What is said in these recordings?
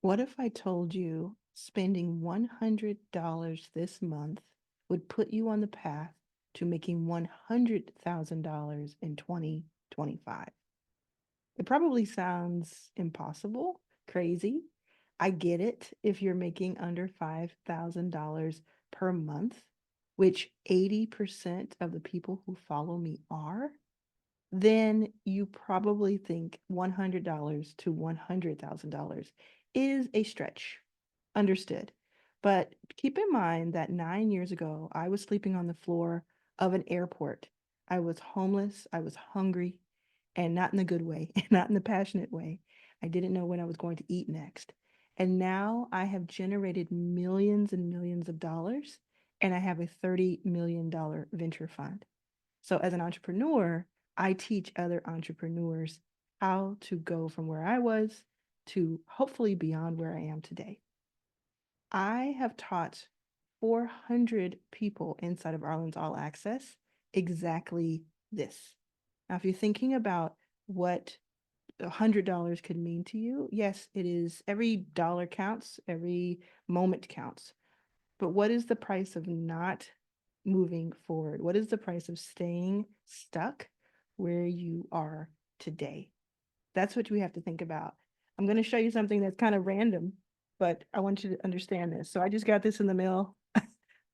What if I told you spending $100 this month would put you on the path to making $100,000 in 2025? It probably sounds impossible, crazy. I get it if you're making under $5,000 per month, which 80% of the people who follow me are, then you probably think $100 to $100,000 is a stretch. Understood. But keep in mind that 9 years ago, I was sleeping on the floor of an airport. I was homeless, I was hungry, and not in the good way, not in the passionate way. I didn't know when I was going to eat next. And now I have generated millions and millions of dollars, and I have a $30 million venture fund. So, as an entrepreneur, I teach other entrepreneurs how to go from where I was to hopefully beyond where I am today. I have taught 400 people inside of Arlen's All Access exactly this. Now, if you're thinking about what $100 could mean to you, yes, it is. Every dollar counts, every moment counts. But what is the price of not moving forward? What is the price of staying stuck where you are today? That's what we have to think about. I'm going to show you something that's kind of random, but I want you to understand this. So I just got this in the mail.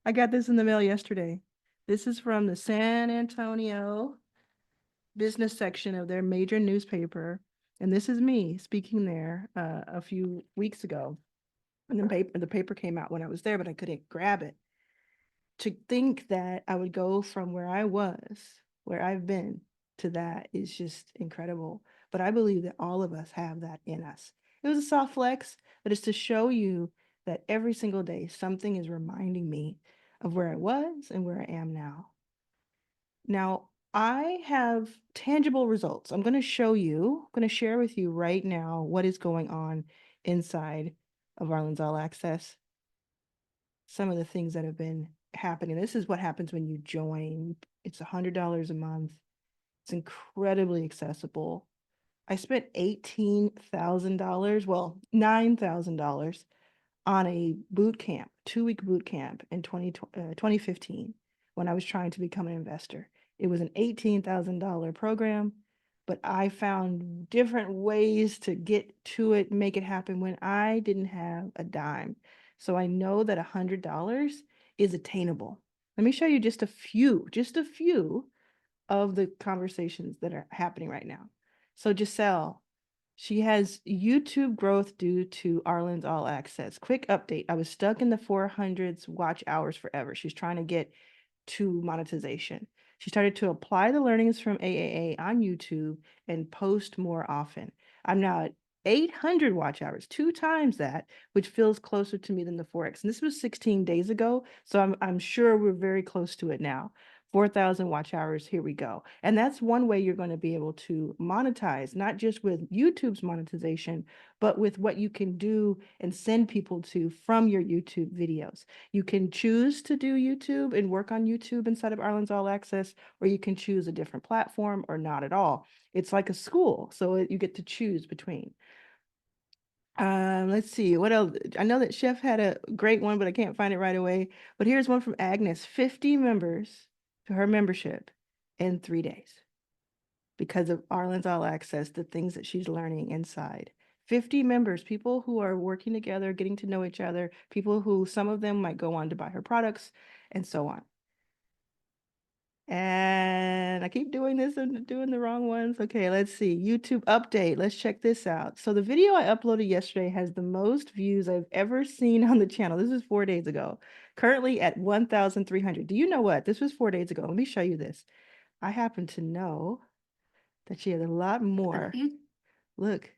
I got this in the mail yesterday. This is from the San Antonio business section of their major newspaper. And this is me speaking there a few weeks ago. And the paper came out when I was there, but I couldn't grab it. To think that I would go from where I was, where I've been, to that is just incredible. But I believe that all of us have that in us. It was a soft flex, but it's to show you that every single day something is reminding me of where I was and where I am now. Now, I have tangible results. I'm going to show you, I'm going to share with you right now what is going on inside of Arlen's All Access, some of the things that have been happening. This is what happens when you join. It's $100 a month. It's incredibly accessible. I spent $18,000, well, $9,000 on a boot camp, 2-week boot camp in 2015 when I was trying to become an investor. It was an $18,000 program, but I found different ways to get to it, make it happen when I didn't have a dime. So I know that $100 is attainable. Let me show you just a few of the conversations that are happening right now. So Giselle, she has YouTube growth due to Arlen's All Access. Quick update. I was stuck in the 400s watch hours forever. She's trying to get to monetization. She started to apply the learnings from AAA on YouTube and post more often. I'm now at 800 watch hours, 2 times that, which feels closer to me than the 4X. And this was 16 days ago, so I'm sure we're very close to it now. 4,000 watch hours, here we go. And that's one way you're going to be able to monetize, not just with YouTube's monetization, but with what you can do and send people to from your YouTube videos. You can choose to do YouTube and work on YouTube inside of Arlen's All Access, or you can choose a different platform or not at all. It's like a school, so you get to choose between. Let's see what else. I know that Chef had a great one, but I can't find it right away. But here's one from Agnes: 50 members to her membership in 3 days because of Arlen's All Access, the things that she's learning inside. 50 members, people who are working together, getting to know each other, people who some of them might go on to buy her products, and so on. And I keep doing this and doing the wrong ones. Okay, let's see. YouTube update. Let's check this out. So the video I uploaded yesterday has the most views I've ever seen on the channel. This is 4 days ago. Currently at 1,300. Do you know what? This was 4 days ago. Let me show you this. I happen to know that she has a lot more. Look,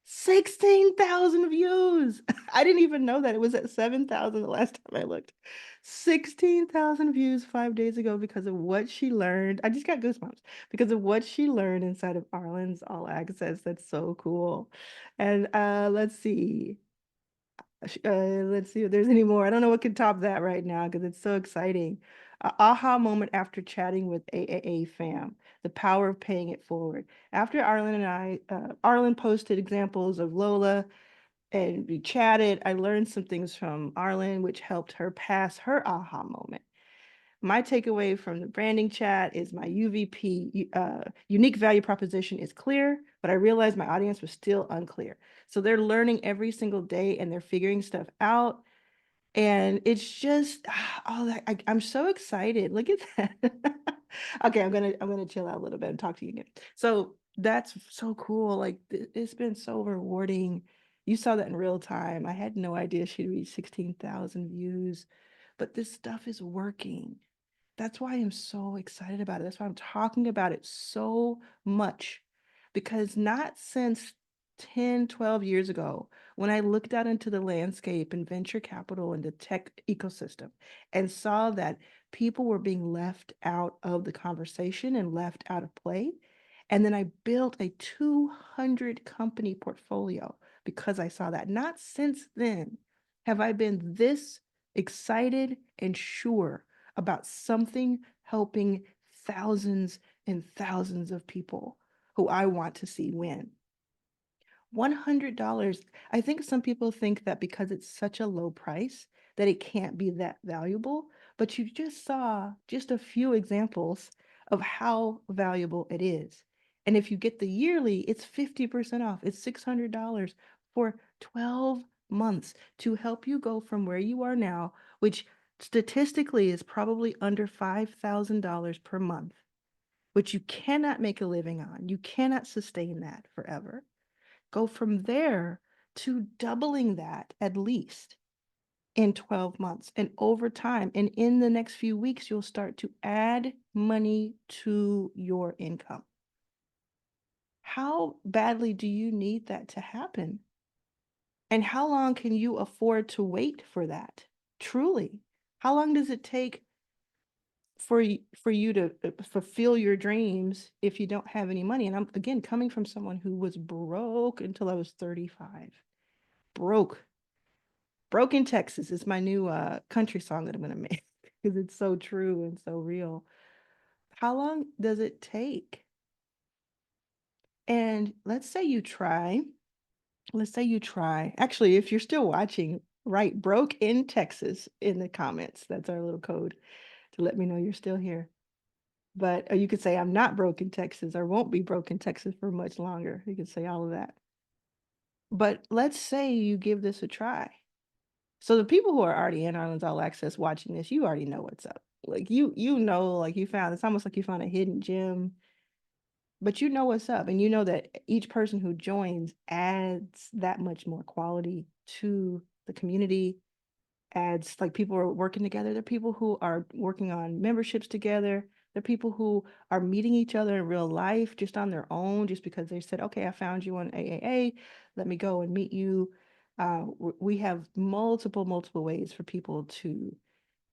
16,000 views. I didn't even know that. It was at 7,000 the last time I looked. 16,000 views 5 days ago because of what she learned. I just got goosebumps because of what she learned inside of Arlen's All Access. That's so cool. And let's see. Let's see if there's any more. I don't know what could top that right now because it's so exciting. Aha moment after chatting with AAA fam, the power of paying it forward. After Arlen posted examples of Lola and we chatted. I learned some things from Arlan, which helped her pass her aha moment. My takeaway from the branding chat is my UVP, unique value proposition, is clear, but I realized my audience was still unclear. So they're learning every single day and they're figuring stuff out. And it's just all that I'm so excited. Look at that. Okay, I'm gonna chill out a little bit and talk to you again. So that's so cool. Like it's been so rewarding. You saw that in real time. I had no idea she'd reach 16,000 views, but this stuff is working. That's why I'm so excited about it. That's why I'm talking about it so much. Because not since 10, 12 years ago, when I looked out into the landscape and venture capital and the tech ecosystem and saw that people were being left out of the conversation and left out of play. And then I built a 200 company portfolio because I saw that. Not since then have I been this excited and sure about something helping thousands and thousands of people who I want to see win. $100. I think some people think that because it's such a low price that it can't be that valuable, but you just saw just a few examples of how valuable it is. And if you get the yearly, it's 50% off. It's $600 for 12 months to help you go from where you are now, which statistically is probably under $5,000 per month, which you cannot make a living on. You cannot sustain that forever. Go from there to doubling that at least in 12 months and over time. And in the next few weeks, you'll start to add money to your income. How badly do you need that to happen? And how long can you afford to wait for that? Truly, how long does it take for you to fulfill your dreams if you don't have any money? And I'm again coming from someone who was broke until I was 35. Broke. Broken Texas is my new country song that I'm gonna make because it's so true and so real. How long does it take? And let's say you try. Actually, if you're still watching, write broke in Texas in the comments. That's our little code to let me know you're still here. But you could say I'm not broke in Texas or won't be broke in Texas for much longer. You could say all of that. But let's say you give this a try. So the people who are already in Arlan's All Access watching this, you already know what's up. Like you know, like you found, it's almost like you found a hidden gem, but you know what's up. And you know that each person who joins adds that much more quality to the community, adds like people are working together. There are people who are working on memberships together. There are people who are meeting each other in real life just on their own, just because they said, okay, I found you on AAA. Let me go and meet you. We have multiple ways for people to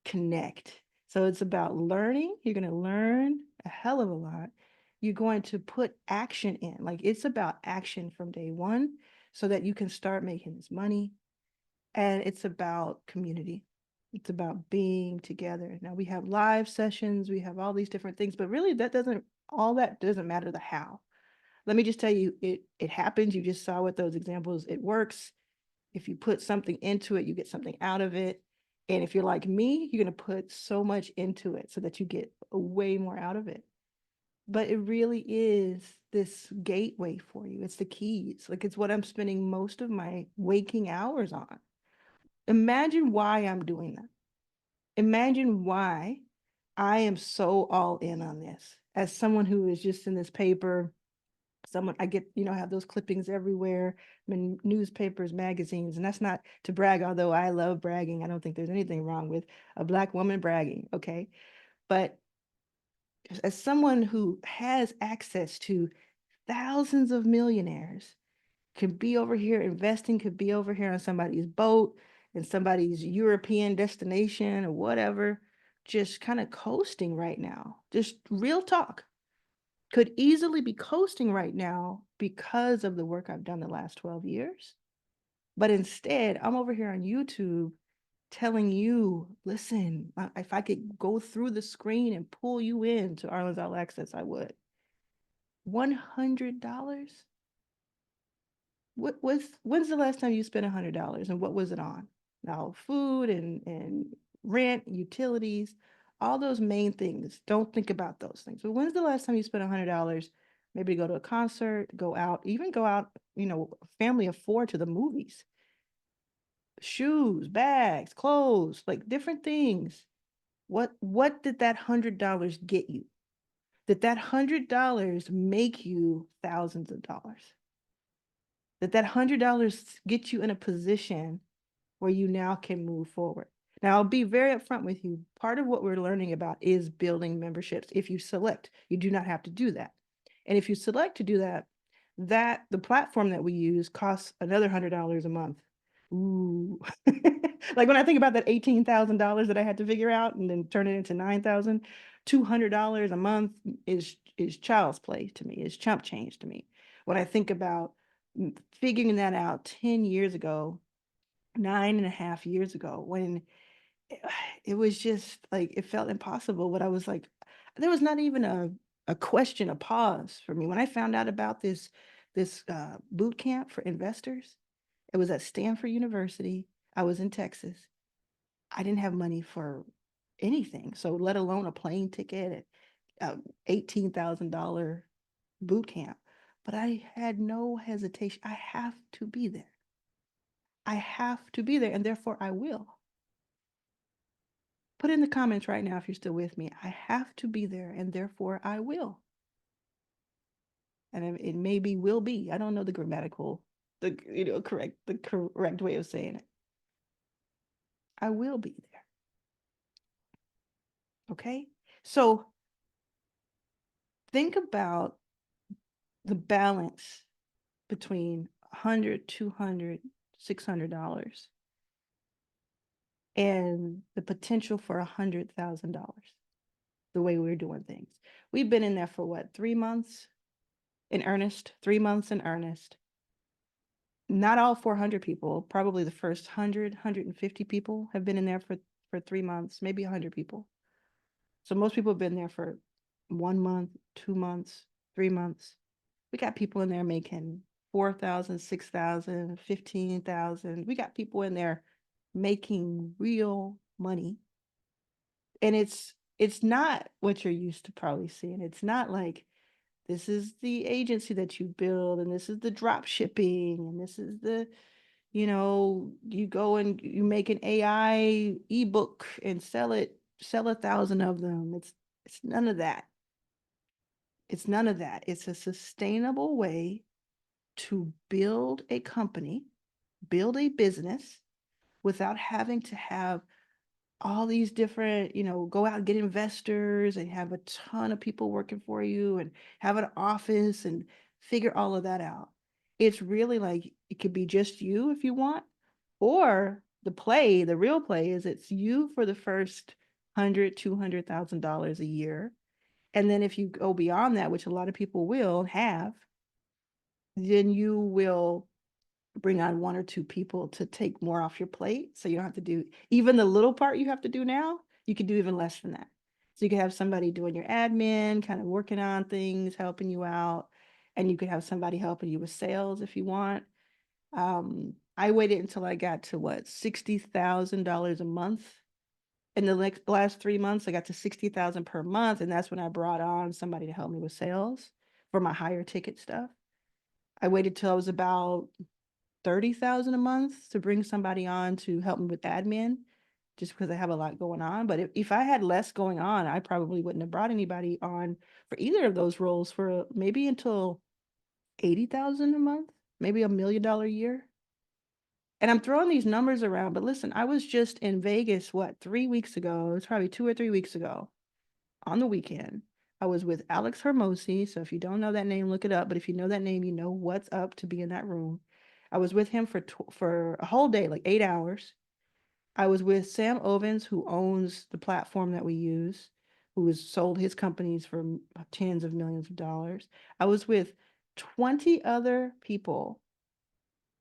connect. So it's about learning. You're going to learn a hell of a lot. You're going to put action in. Like it's about action from day one so that you can start making this money. And it's about community. It's about being together. Now we have live sessions, we have all these different things, but really all that doesn't matter the how. Let me just tell you, it happens. You just saw with those examples, it works. If you put something into it, you get something out of it. And if you're like me, you're going to put so much into it so that you get way more out of it. But it really is this gateway for you. It's the keys. Like it's what I'm spending most of my waking hours on. Imagine why I'm doing that. Imagine why I am so all in on this. As someone who is just in this paper, someone I get, have those clippings everywhere, in newspapers, magazines, and that's not to brag, although I love bragging. I don't think there's anything wrong with a Black woman bragging, okay? But as someone who has access to thousands of millionaires, could be over here investing, could be over here on somebody's boat in somebody's European destination or whatever, just kind of coasting right now. Just real talk. Could easily be coasting right now because of the work I've done the last 12 years. But instead, I'm over here on YouTube telling you, listen, if I could go through the screen and pull you in to Arlen's All Access, I would. $100? when's the last time you spent $100 and what was it on? Now, food and rent, utilities, all those main things. Don't think about those things. But when's the last time you spent $100? Maybe go to a concert, go out, even go out, family of four to the movies, shoes, bags, clothes, like different things. What did that $100 get you? Did that $100 make you thousands of dollars? Did that $100 get you in a position where you now can move forward? Now, I'll be very upfront with you. Part of what we're learning about is building memberships. If you select, you do not have to do that. And if you select to do that, the platform that we use costs another $100 a month. Ooh. Like when I think about that $18,000 that I had to figure out and then turn it into 9,000, $200 a month is child's play to me, is chump change to me. When I think about figuring that out 10 years ago, 9.5 years ago, when it was just like it felt impossible, but I was like, there was not even a question, a pause for me. When I found out about this boot camp for investors, it was at Stanford University. I was in Texas. I didn't have money for anything, so let alone a plane ticket at $18,000 boot camp. But I had no hesitation. I have to be there. I have to be there, and therefore I will. Put in the comments right now if you're still with me. I have to be there, and therefore I will. And it maybe will be. I don't know the grammatical, the correct way of saying it. I will be there. Okay? So think about the balance between $100, $200, $600 and the potential for $100,000, the way we're doing things. We've been in there for what, 3 months in earnest? 3 months in earnest. Not all 400 people, probably the first 100, 150 people have been in there for 3 months, maybe 100 people. So most people have been there for 1 month, 2 months, 3 months. We got people in there making 4,000, 6,000, 15,000. We got people in there making real money. And it's not what you're used to probably seeing. It's not like this is the agency that you build and this is the drop shipping and this is the, you go and you make an AI eBook and sell 1,000 of them. It's none of that. It's none of that. It's a sustainable way to build a company, build a business without having to have all these different, go out and get investors and have a ton of people working for you and have an office and figure all of that out. It's really like it could be just you if you want, or the real play is it's you for the first 100, $200,000 a year. And then if you go beyond that, which a lot of people will have, then you will bring on 1 or 2 people to take more off your plate. So you don't have to do even the little part you have to do now, you can do even less than that. So you could have somebody doing your admin, kind of working on things, helping you out. And you could have somebody helping you with sales if you want. I waited until I got to $60,000 a month. In the last 3 months, I got to 60,000 per month. And that's when I brought on somebody to help me with sales for my higher ticket stuff. I waited till I was about 30,000 a month to bring somebody on to help me with admin, just because I have a lot going on. But if I had less going on, I probably wouldn't have brought anybody on for either of those roles for maybe until 80,000 a month, maybe $1 million a year. And I'm throwing these numbers around, but listen, I was just in Vegas, 3 weeks ago? It was probably 2 or 3 weeks ago on the weekend. I was with Alex Hermosi. So if you don't know that name, look it up. But if you know that name, you know what's up to be in that room. I was with him for a whole day, like 8 hours. I was with Sam Ovens, who owns the platform that we use, who has sold his companies for tens of millions of dollars. I was with 20 other people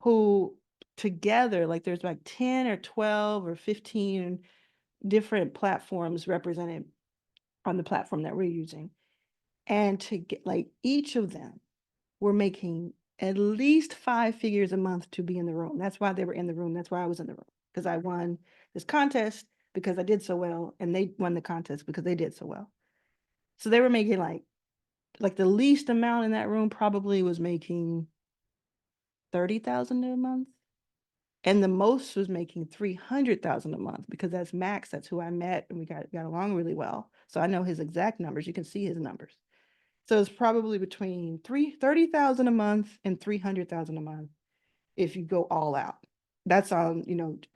who together, like there's like 10 or 12 or 15 different platforms represented on the platform that we're using. And to get like each of them were making at least 5 figures a month to be in the room. That's why they were in the room. That's why I was in the room, because I won this contest because I did so well, and they won the contest because they did so well. So they were making like the least amount in that room probably was making 30,000 a month. And the most was making 300,000 a month, because that's Max. That's who I met, and we got along really well. So I know his exact numbers. You can see his numbers. So it's probably between 30,000 a month and 300,000 a month if you go all out. That's on,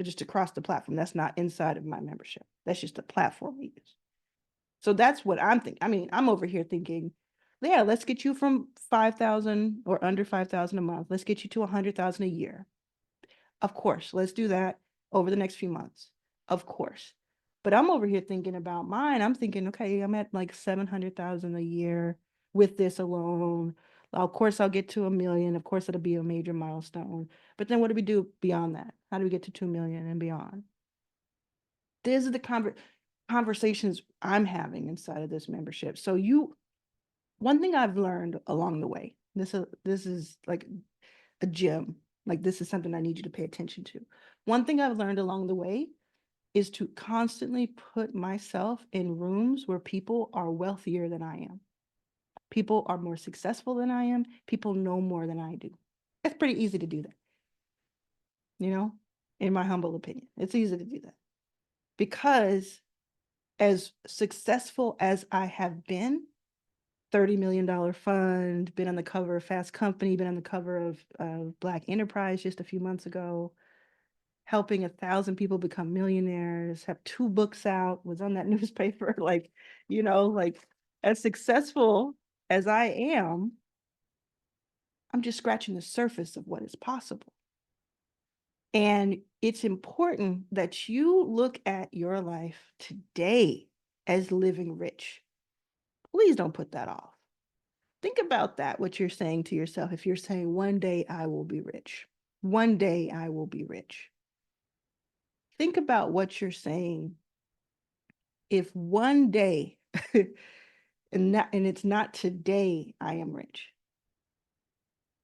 just across the platform. That's not inside of my membership. That's just the platform we use. So that's what I'm thinking. I mean, I'm over here thinking, yeah, let's get you from 5,000 or under 5,000 a month. Let's get you to 100,000 a year. Of course, let's do that over the next few months. Of course. But I'm over here thinking about mine. I'm thinking, okay, I'm at like 700,000 a year with this alone. Of course, I'll get to 1 million. Of course, it'll be a major milestone. But then what do we do beyond that? How do we get to 2 million and beyond? These are the conversations I'm having inside of this membership. So one thing I've learned along the way, this is like a gem. Like, this is something I need you to pay attention to. One thing I've learned along the way is to constantly put myself in rooms where people are wealthier than I am. People are more successful than I am. People know more than I do. It's pretty easy to do that, in my humble opinion. It's easy to do that because as successful as I have been, $30 million fund, been on the cover of Fast Company, been on the cover of Black Enterprise just a few months ago, helping 1,000 people become millionaires, have 2 books out, was on that newspaper, like as successful as I am, I'm just scratching the surface of what is possible. And it's important that you look at your life today as living rich. Please don't put that off. Think about that, what you're saying to yourself. If you're saying, one day I will be rich, one day I will be rich. Think about what you're saying. If one day, and it's not today, I am rich.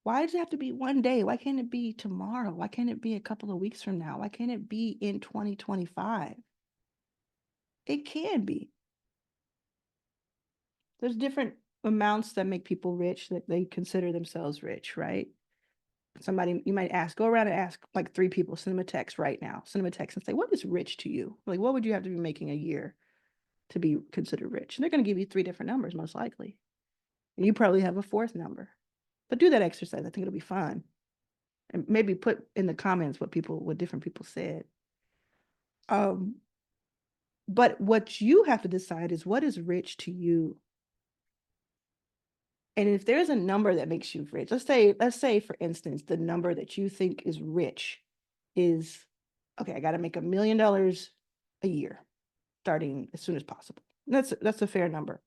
Why does it have to be one day? Why can't it be tomorrow? Why can't it be a couple of weeks from now? Why can't it be in 2025? It can be. There's different amounts that make people rich, that they consider themselves rich, right? Somebody, you might go around and ask like 3 people, send them a text right now, send them a text and say, what is rich to you? Like, what would you have to be making a year to be considered rich? And they're going to give you 3 different numbers, most likely. And you probably have a 4th number. But do that exercise. I think it'll be fun. And maybe put in the comments what different people said. But what you have to decide is, what is rich to you? And if there's a number that makes you rich, let's say for instance, the number that you think is rich is, okay, I got to make $1 million a year, starting as soon as possible. That's a fair number.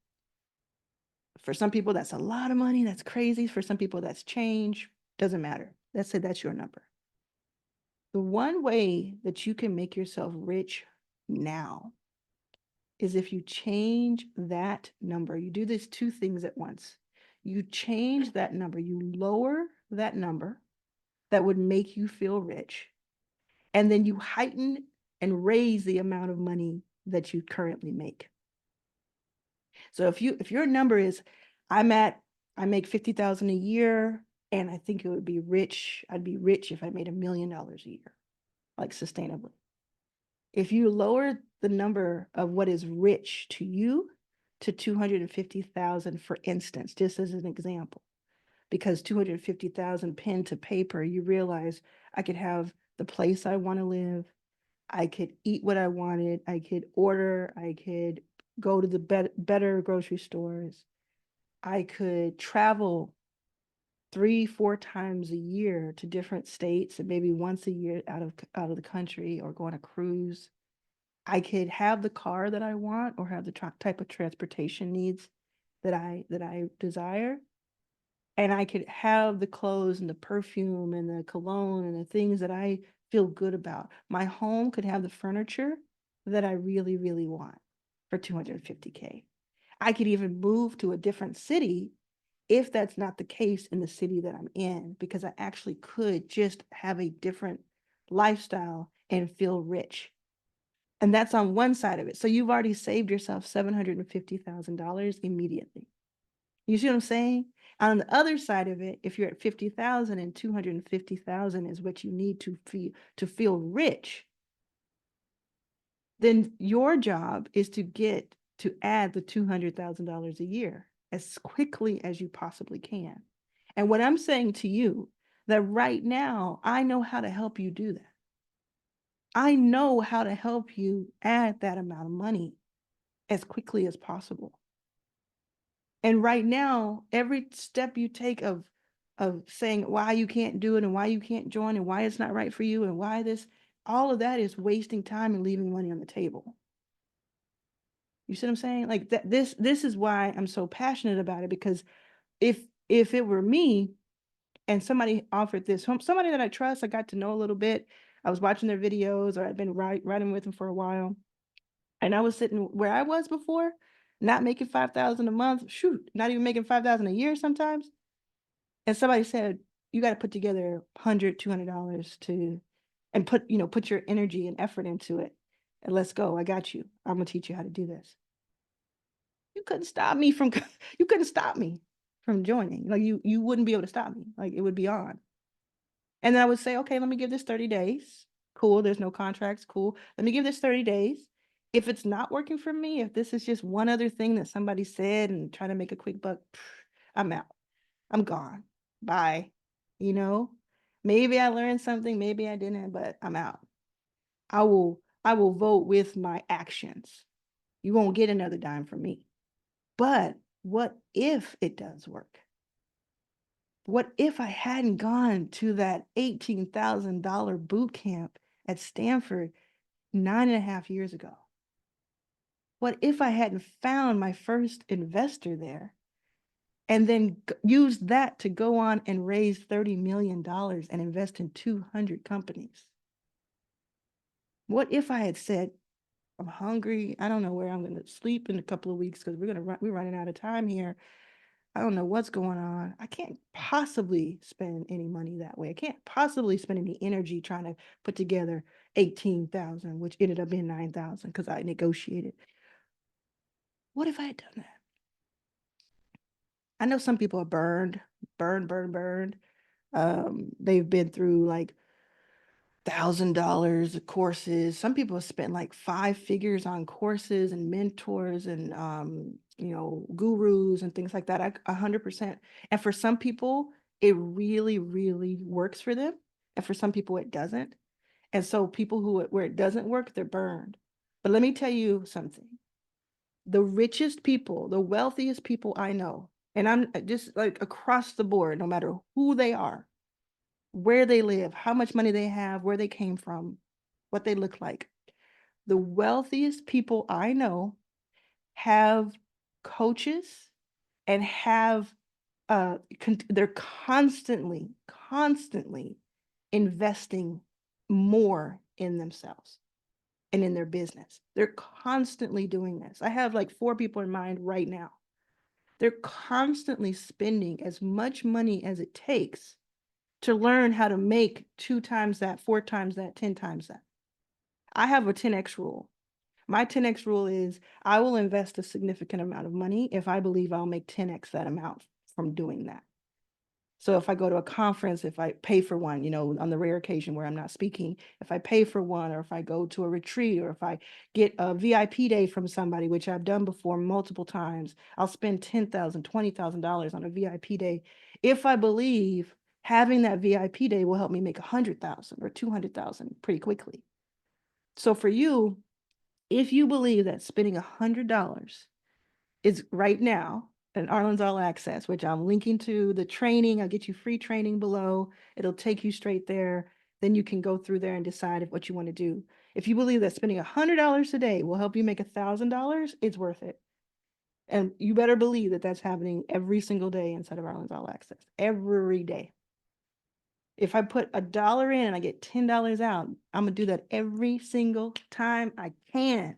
For some people, that's a lot of money. That's crazy. For some people, that's change. Doesn't matter. Let's say that's your number. The one way that you can make yourself rich now is if you change that number. You do these 2 things at once. You change that number, you lower that number that would make you feel rich, and then you heighten and raise the amount of money that you currently make. So if your number is, I make 50,000 a year, and I think I'd be rich if I made $1 million a year, like sustainably. If you lower the number of what is rich to you to 250,000, for instance, just as an example, because 250,000 pen to paper, you realize I could have the place I want to live. I could eat what I wanted. I could order. I could go to the better grocery stores. I could travel 3-4 times a year to different states, and maybe once a year out of the country, or go on a cruise. I could have the car that I want, or have the type of transportation needs that I desire. And I could have the clothes and the perfume and the cologne and the things that I feel good about. My home could have the furniture that I really, really want for 250K. I could even move to a different city if that's not the case in the city that I'm in, because I actually could just have a different lifestyle and feel rich. And that's on one side of it. So you've already saved yourself $750,000 immediately. You see what I'm saying? On the other side of it, if you're at 50,000 and 250,000 is what you need to feel rich, then your job is to add the $200,000 a year as quickly as you possibly can. And what I'm saying to you, that right now, I know how to help you do that. I know how to help you add that amount of money as quickly as possible. And right now, every step you take of saying why you can't do it and why you can't join and why it's not right for you and why this, all of that is wasting time and leaving money on the table. You see what I'm saying? Like that, this is why I'm so passionate about it, because if it were me and somebody offered this, somebody that I trust, I got to know a little bit, I was watching their videos or I'd been writing with them for a while, and I was sitting where I was before, not making 5,000 a month, shoot, not even making 5,000 a year sometimes. And somebody said, you got to put together $100, $200 to, and put your energy and effort into it. And let's go. I got you. I'm going to teach you how to do this. You couldn't stop me from, you couldn't stop me from joining. Like you wouldn't be able to stop me. Like it would be on. And then I would say, okay, let me give this 30 days. Cool. There's no contracts. Cool. Let me give this 30 days. If it's not working for me, if this is just one other thing that somebody said and trying to make a quick buck, I'm out. I'm gone. Bye. You know, maybe I learned something, maybe I didn't, but I'm out. I will vote with my actions. You won't get another dime from me. But what if it does work? What if I hadn't gone to that $18,000 boot camp at Stanford 9.5 years ago? What if I hadn't found my first investor there and then used that to go on and raise $30 million and invest in 200 companies? What if I had said, I'm hungry, I don't know where I'm going to sleep in a couple of weeks because we're running out of time here. I don't know what's going on. I can't possibly spend any money that way. I can't possibly spend any energy trying to put together 18,000, which ended up being 9,000 because I negotiated. What if I had done that? I know some people are burned. They've been through like $1,000 of courses. Some people have spent like 5 figures on courses and mentors and gurus and things like that. 100%. And for some people, it really, really works for them. And for some people, it doesn't. And so people where it doesn't work, they're burned. But let me tell you something. The richest people, the wealthiest people I know, and I'm just like across the board, no matter who they are, where they live, how much money they have, where they came from, what they look like. The wealthiest people I know have coaches and they're constantly investing more in themselves and in their business. They're constantly doing this. I have like 4 people in mind right now. They're constantly spending as much money as it takes to learn how to make 2 times that, 4 times that, 10 times that. I have a 10x rule. My 10x rule is I will invest a significant amount of money if I believe I'll make 10x that amount from doing that. So if I go to a conference, if I pay for one, on the rare occasion where I'm not speaking, if I pay for one, or if I go to a retreat, or if I get a VIP day from somebody, which I've done before multiple times, I'll spend $10,000, $20,000 on a VIP day if I believe having that VIP day will help me make 100,000 or 200,000 pretty quickly. So for you, if you believe that spending $100 is right now, and Arlan's All Access, which I'm linking to the training. I'll get you free training below. It'll take you straight there. Then you can go through there and decide what you want to do. If you believe that spending $100 a day will help you make $1,000, it's worth it. And you better believe that that's happening every single day inside of Arlan's All Access, every day. If I put $1 in and I get $10 out, I'm gonna do that every single time I can.